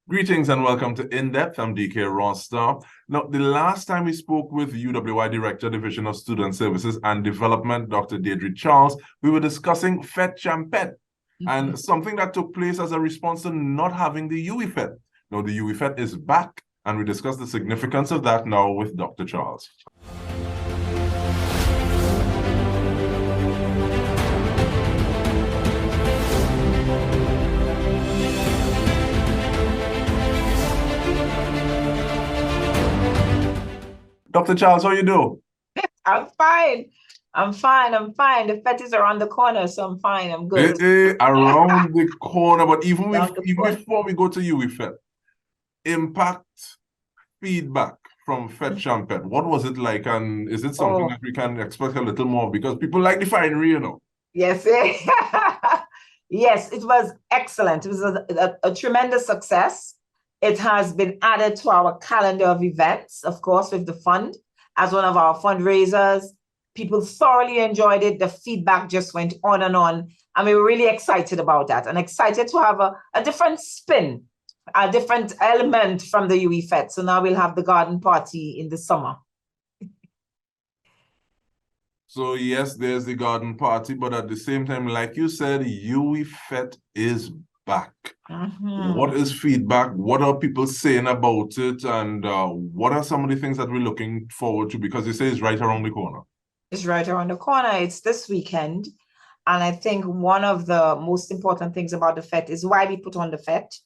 Greetings and welcome to In Depth. I'm Dike Rostant. Now, the last time we spoke with UWI Director, Division of Student Services and Development, Dr. Deirdre Charles, we were discussing Fete Champetre and something that took place as a response to not having the UWI Fete. Now, the UWI Fete is back, and we discuss the significance of that now with Dr. Charles. Dr. Charles, how you do? I'm fine. I'm fine. The fete is around the corner, so I'm fine. I'm good. Around the corner, but even before we go to UWI Fete, impact feedback from Fete Champetre, what was it like, and is it something that we can expect a little more, because people like the finery, you know? Yes. Yes, it was excellent. It was a tremendous success. It has been added to our calendar of events, of course, with the fund as one of our fundraisers. People thoroughly enjoyed it. The feedback just went on, and we were really excited about that, and excited to have a different spin, a different element from the UWI Fete. So now we'll have the garden party in the summer. So yes, there's the garden party, but at the same time, like you said, UWI Fete is back. What is feedback? What are people saying about it? And what are some of the things that we're looking forward to? Because you say it's right around the corner. It's right around the corner. It's this weekend. And I think one of the most important things about the Fete is why we put on the Fete,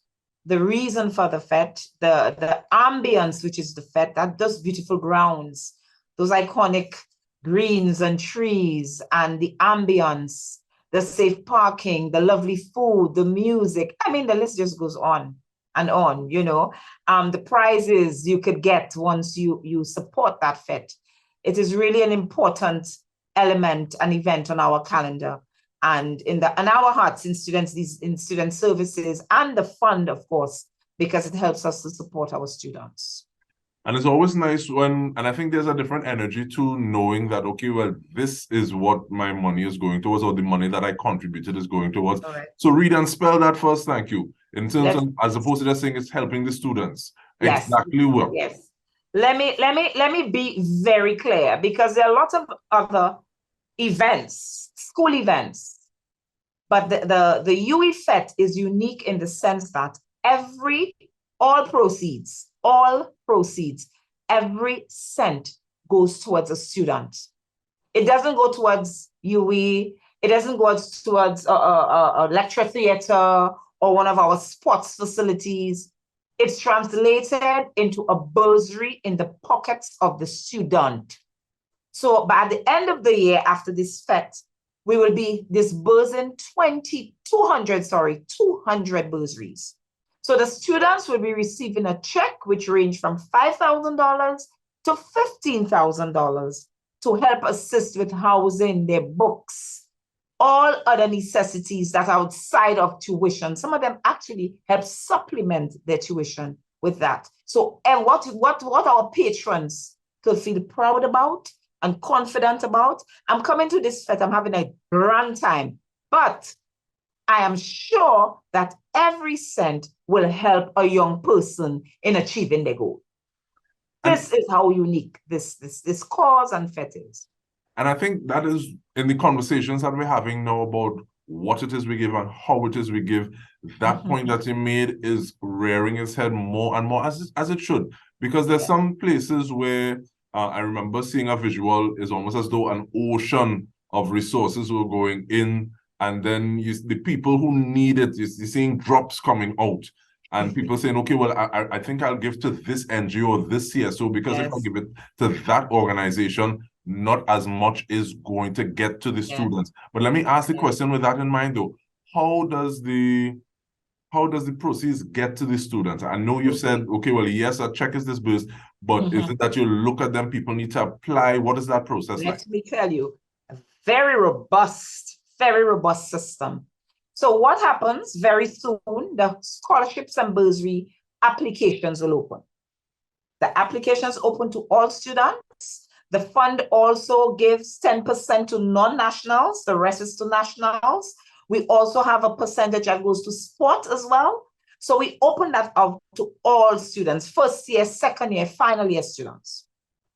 the reason for the Fete, the ambience, which is the Fete, those beautiful grounds, those iconic greens and trees, and the ambience, the safe parking, the lovely food, the music. I mean, the list just goes on and on, you know. The prizes you could get once you support that Fete. It is really an important element, an event on our calendar, and in our hearts, in student services, and the fund, of course, because it helps us to support our students. And it's always nice and I think there's a different energy to knowing that, okay, well, this is what my money is going towards, or the money that I contributed is going towards. Right. So read and spell that first, thank you. In terms of, as opposed to just saying it's helping the students. Yes. Exactly what? Yes. Let me be very clear, because there are lots of other events, school events, but the UWI Fete is unique in the sense that all proceeds, every cent goes towards a student. It doesn't go towards UWI. It doesn't go towards a lecture theater or one of our sports facilities. It's translated into a bursary in the pockets of the student. So by the end of the year, after this Fete, we will be disbursing 200 bursaries. So the students will be receiving a check which range from $5,000 to $15,000 to help assist with housing, their books, all other necessities that are outside of tuition. Some of them actually help supplement their tuition with that. So, and what our patrons could feel proud about and confident about. I'm coming to this Fete, I'm having a grand time, but I am sure that every cent will help a young person in achieving their goal. This is how unique this cause and Fete is. And I think that is in the conversations that we're having now about what it is we give and how it is we give. That point that you made is rearing its head more and more, as it should. Because there's some places where I remember seeing a visual is almost as though an ocean of resources were going in, and then the people who need it, you're seeing drops coming out. And people saying, okay, well, I think I'll give to this NGO or this CSO, because if I give it to that organization, not as much is going to get to the students. But let me ask the question with that in mind, though. How does the proceeds get to the students? I know you said, okay, well, yes, a check is disbursed, but is it that you look at them, people need to apply? What is that process like? Let me tell you, a very robust system. So what happens very soon, the scholarships and bursary applications will open. The applications open to all students. The fund also gives 10% to non-nationals, the rest is to nationals. We also have a percentage that goes to sport as well. So we open that out to all students, first year, second year, final year students.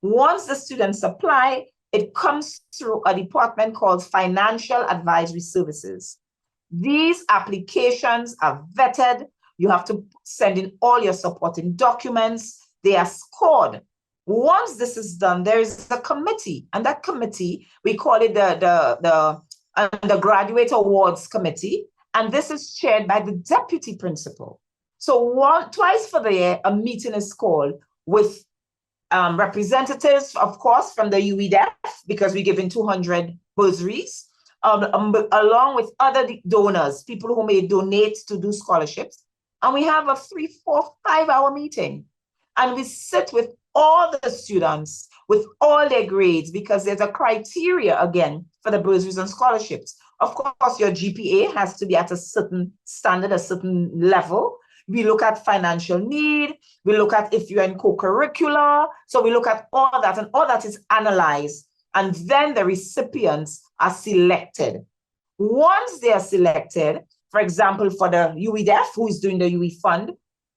Once the students apply, it comes through a department called Financial Advisory Services. These applications are vetted. You have to send in all your supporting documents. They are scored. Once this is done, there is a committee, and that committee, we call it the Undergraduate Awards Committee, and this is chaired by the deputy principal. So twice for the year, a meeting is called with representatives, of course, from the UWI, because we're giving 200 bursaries, along with other donors, people who may donate to do scholarships. And we have a 3, 4, 5-hour meeting. And we sit with all the students, with all their grades, because there's a criteria, again, for the bursaries and scholarships. Of course, your GPA has to be at a certain standard, a certain level. We look at financial need. We look at if you're in co-curricular. So we look at all that, and all that is analyzed. And then the recipients are selected. Once they are selected, for example, for the UWI, who is doing the UWI Fund,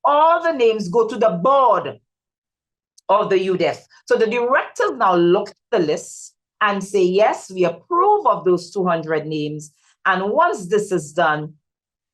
all the names go to the board of the UWI. So the directors now look at the list and say, yes, we approve of those 200 names. And once this is done,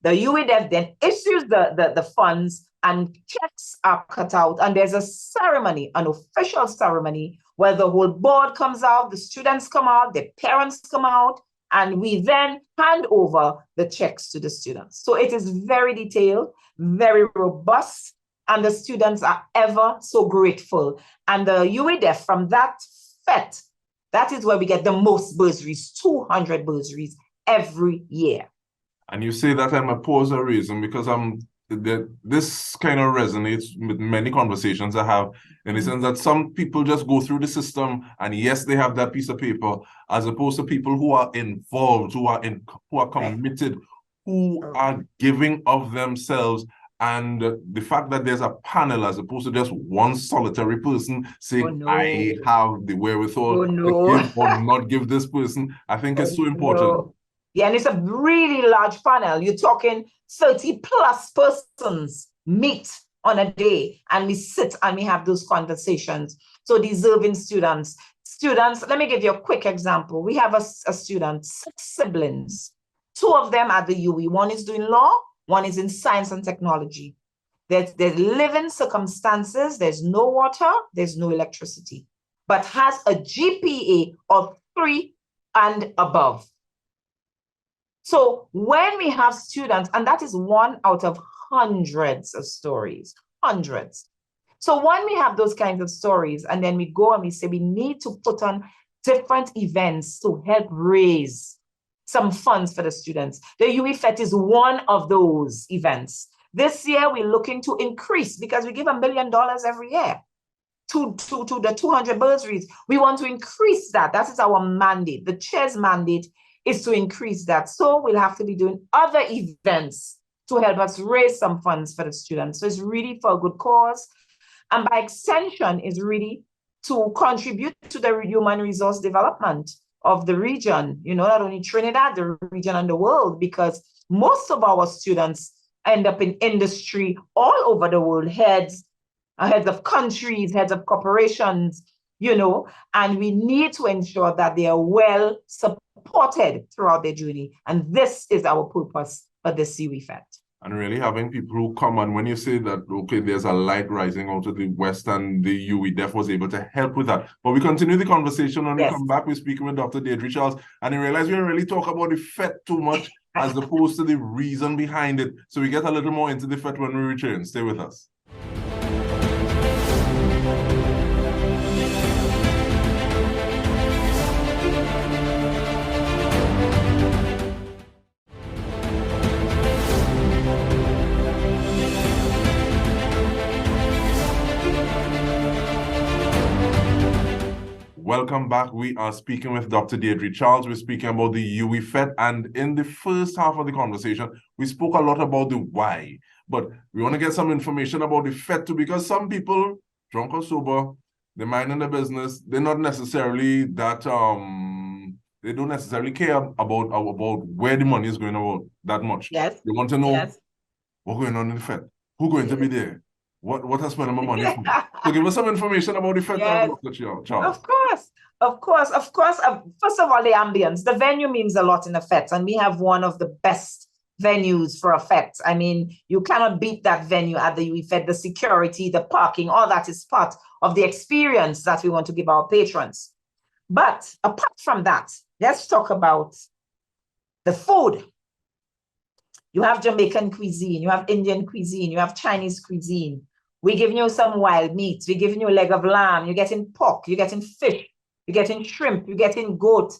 the UWI then issues the funds, and checks are cut out. And there's a ceremony, an official ceremony, where the whole board comes out, the students come out, the parents come out, and we then hand over the checks to the students. So it is very detailed, very robust, and the students are ever so grateful. And the UWI from that fete, that is where we get the most bursaries, 200 bursaries every year. And you say that I'm a poser reason because this kind of resonates with many conversations I have, in the sense that some people just go through the system and yes, they have that piece of paper, as opposed to people who are involved, who are committed, who are giving of themselves. And the fact that there's a panel as opposed to just one solitary person saying, I have the wherewithal to give or not give this person, I think is so important. Yeah, and it's a really large panel. You're talking 30 plus persons meet on a day, and we sit and we have those conversations. So deserving students, let me give you a quick example. We have a student, 6 siblings. 2 of them are the UWI. One is doing law, one is in science and technology. There's living circumstances, there's no water, there's no electricity, but has a GPA of 3 and above. So when we have students, and that is one out of hundreds of stories, hundreds. So when we have those kinds of stories, and then we go and we say we need to put on different events to help raise some funds for the students. The UWI Fete is one of those events. This year, we're looking to increase, because we give $1 million every year to the 200 bursaries. We want to increase that. That is our mandate. The chair's mandate is to increase that. So we'll have to be doing other events to help us raise some funds for the students. So it's really for a good cause. And by extension, is really to contribute to the human resource development of the region, not only Trinidad, the region and the world, because most of our students end up in industry all over the world, heads of countries, heads of corporations, and we need to ensure that they are well supported throughout their journey. And this is our purpose for the UWI Fete. And really having people who come, and when you say that, okay, there's a light rising out of the west, and the UWI was able to help with that. But we continue the conversation when we come back. We're speaking with Dr. Deirdre Charles, and you realize we don't really talk about the Fete too much as opposed to the reason behind it. So we get a little more into the Fete when we return. Stay with us. Welcome back. We are speaking with Dr. Deirdre Charles. We're speaking about the UWI Fete. And in the first half of the conversation, we spoke a lot about the why. But we want to get some information about the Fete too, because some people, drunk or sober, they're minding their business. They're not necessarily that, they don't necessarily care about where the money is going about that much. Yes. They want to know what's going on in the Fete. Who going to be there? What I spending my money for? So give us some information about the Fete, Yes. Dr. Charles. Of course. First of all, the ambience. The venue means a lot in a fete, and we have one of the best venues for a fete. I mean, you cannot beat that venue at the UWI Fete. The security, the parking, all that is part of the experience that we want to give our patrons. But apart from that, let's talk about the food. You have Jamaican cuisine, you have Indian cuisine, you have Chinese cuisine. We're giving you some wild meats. We're giving you a leg of lamb. You're getting pork. You're getting fish. You're getting shrimp. You're getting goat.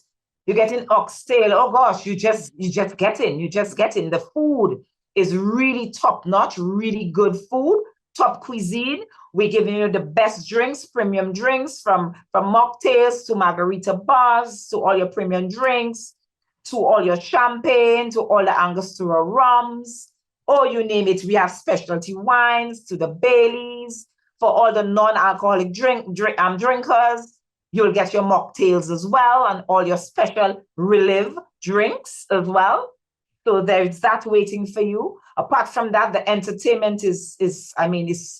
You're getting oxtail. Oh gosh, you just getting. The food is really top notch, really good food, top cuisine. We're giving you the best drinks, premium drinks from mocktails to margarita bars to all your premium drinks, to all your champagne, to all the Angostura rums. Oh, you name it. We have specialty wines to the Baileys for all the non-alcoholic drinkers. You'll get your mocktails as well and all your special relive drinks as well. So there's that waiting for you. Apart from that, the entertainment is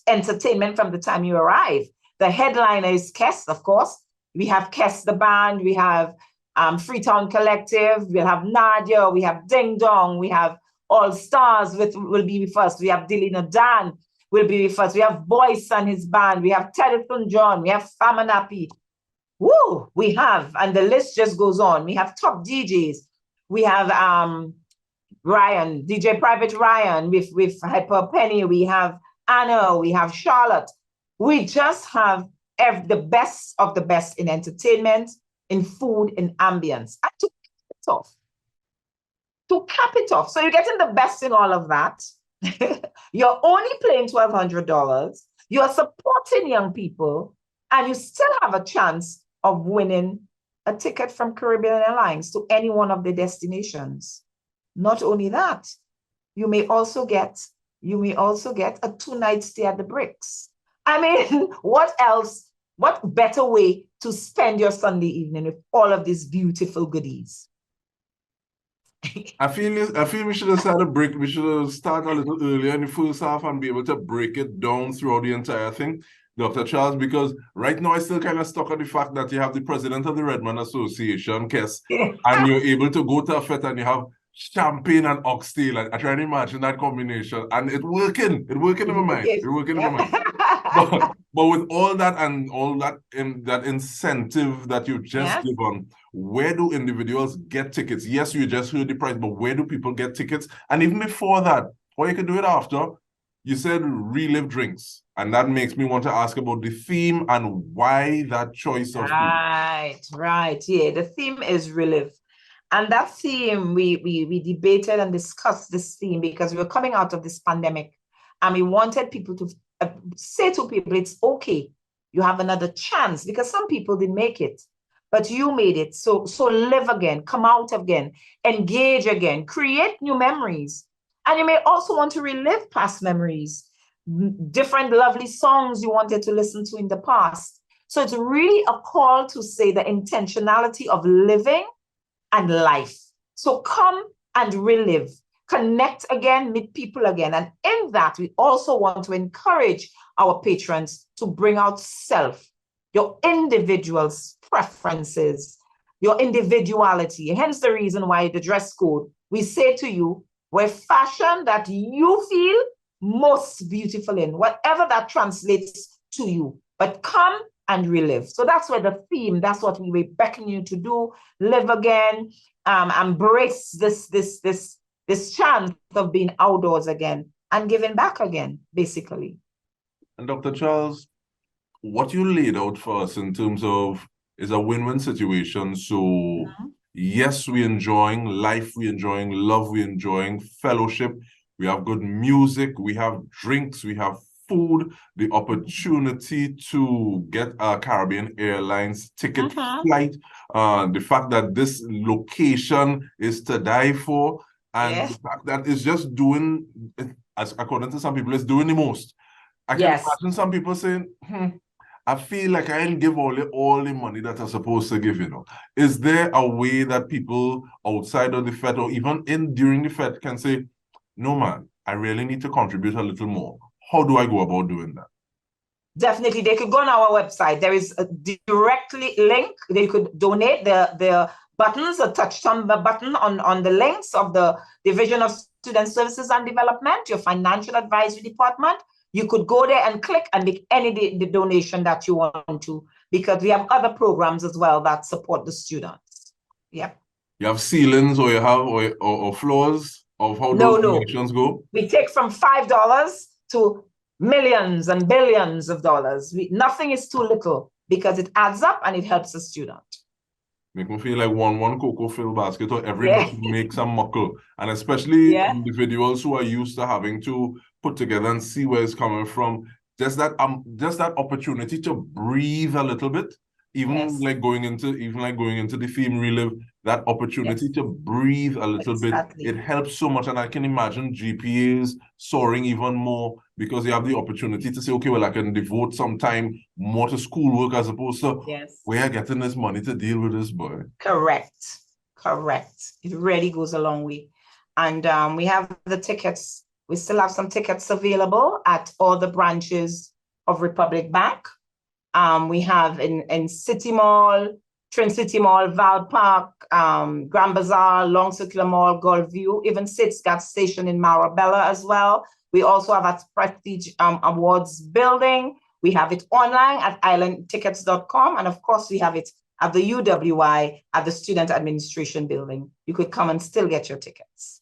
entertainment from the time you arrive. The headliner is Kes, of course. We have Kes the band. We have Freetown Collective. We'll have Nadia. We have Ding Dong. We have All Stars will be with us. We have Dilly Nadan will be with us. We have Boyce and his band. We have Telephone John. We have Famanapi. Woo! We have, and the list just goes on. We have top DJs. We have Ryan, DJ Private Ryan with Hyper Penny. We have Anna. We have Charlotte. We just have the best of the best in entertainment, in food, in ambience. And to cap it off, so you're getting the best in all of that. You're only paying $1,200. You're supporting young people, and you still have a chance of winning a ticket from Caribbean Airlines to any one of the destinations. Not only that, you may also get a 2-night stay at the Bricks. I mean, what else? What better way to spend your Sunday evening with all of these beautiful goodies? I feel we should have started break. We should have started a little earlier in the first half and be able to break it down throughout the entire thing, Dr. Charles, because right now I still kind of stuck on the fact that you have the president of the Redman Association, Kes, and you're able to go to a fete and you have champagne and oxtail. I try to imagine that combination, and it's working. It's working in my mind. It's working in my mind. But with all that and all that that incentive that you just given, where do individuals get tickets? Yes, you just heard the price, but where do people get tickets? And even before that, or you can do it after, you said relive drinks. And that makes me want to ask about the theme and why that choice of theme. Right. Yeah, the theme is relive. And that theme, we debated and discussed this theme because we were coming out of this pandemic, and we wanted people to say to people, it's okay, you have another chance, because some people didn't make it, but you made it. So live again, come out again, engage again, create new memories. And you may also want to relive past memories, different lovely songs you wanted to listen to in the past. So it's really a call to say the intentionality of living and life. So come and relive, connect again, meet people again. And in that, we also want to encourage our patrons to bring out self, your individual's preferences, your individuality. Hence the reason why the dress code, we say to you, wear fashion that you feel most beautiful in, whatever that translates to you. But come and relive. So that's where the theme, that's what we were beckoning you to do. Live again, embrace this chance of being outdoors again and giving back again, basically. And Dr. Charles, what you laid out for us in terms of is a win-win situation. So yes, we're enjoying life, we're enjoying love, we're enjoying fellowship. We have good music, we have drinks, we have food, the opportunity to get a Caribbean Airlines ticket flight, the fact that this location is to die for, and the fact that it's just doing, as according to some people, it's doing the most. I can imagine some people saying, I feel like I didn't give all the money that I'm supposed to give, you know. Is there a way that people outside of the Fete or even during the Fete can say, no man, I really need to contribute a little more? How do I go about doing that? Definitely, they could go on our website. There is a directly link. They could donate the buttons, a touch some button on the links of the Division of Student Services and Development, your financial advisory department. You could go there and click and make any the donation that you want to, because we have other programs as well that support the students. Yeah. You have ceilings, or you have or floors of how those donations go? We take from $5 to millions and billions of dollars. Nothing is too little, because it adds up and it helps the student. Make me feel like one cocoa fill basket, or everybody makes a muckle. And especially individuals who are used to having to put together and see where it's coming from. Just that opportunity to breathe a little bit, even like going into the theme relive, that opportunity to breathe a little bit, it helps so much. And I can imagine GPAs soaring even more, because you have the opportunity to say, okay, well, I can devote some time more to schoolwork, as opposed to where I'm getting this money to deal with this boy. Correct. It really goes a long way. And we have the tickets. We still have some tickets available at all the branches of Republic Bank. We have in City Mall, Trin City Mall, Val Park, Grand Bazaar, Long Circular Mall, Gulf View, even Sits gas station in Marabella as well. We also have at Prestige Awards building. We have it online at islandtickets.com. And of course, we have it at the UWI at the Student Administration building. You could come and still get your tickets.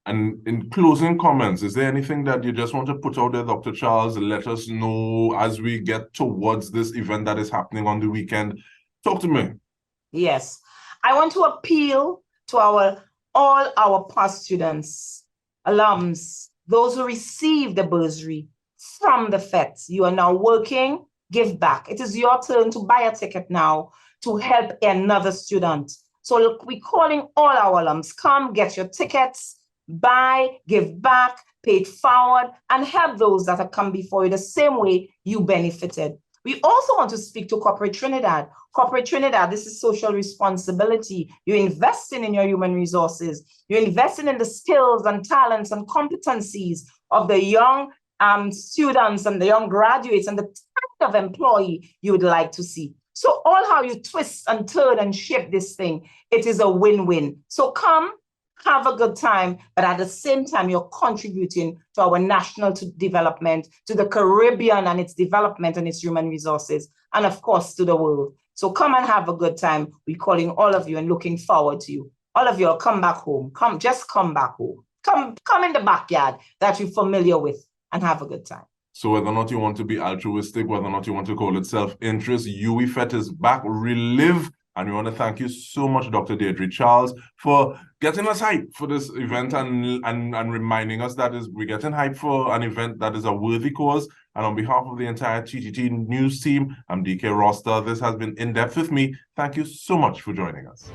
And in closing comments, is there anything that you just want to put out there, Dr. Charles? Let us know as we get towards this event that is happening on the weekend. Talk to me. Yes. I want to appeal to all our past students, alums, those who receive the bursary from the Fete. You are now working, give back. It is your turn to buy a ticket now to help another student. So look, we're calling all our alums, come get your tickets, buy, give back, pay it forward, and help those that have come before you the same way you benefited. We also want to speak to Corporate Trinidad. Corporate Trinidad, this is social responsibility. You're investing in your human resources. You're investing in the skills and talents and competencies of the young students and the young graduates and the type of employee you would like to see. So all how you twist and turn and shape this thing, it is a win-win. So come, have a good time, but at the same time, you're contributing to our national development, to the Caribbean and its development and its human resources, and of course, to the world. So come and have a good time. We're calling all of you and looking forward to you. All of you will come back home. Just come back home. Come in the backyard that you're familiar with and have a good time. So whether or not you want to be altruistic, whether or not you want to call it self-interest, UWI Fete is back, relive. And we want to thank you so much, Dr. Deirdre Charles, for getting us hyped for this event and reminding us that we're getting hyped for an event that is a worthy cause. And on behalf of the entire TTT News team, I'm Dike Rostant. This has been In Depth with me. Thank you so much for joining us.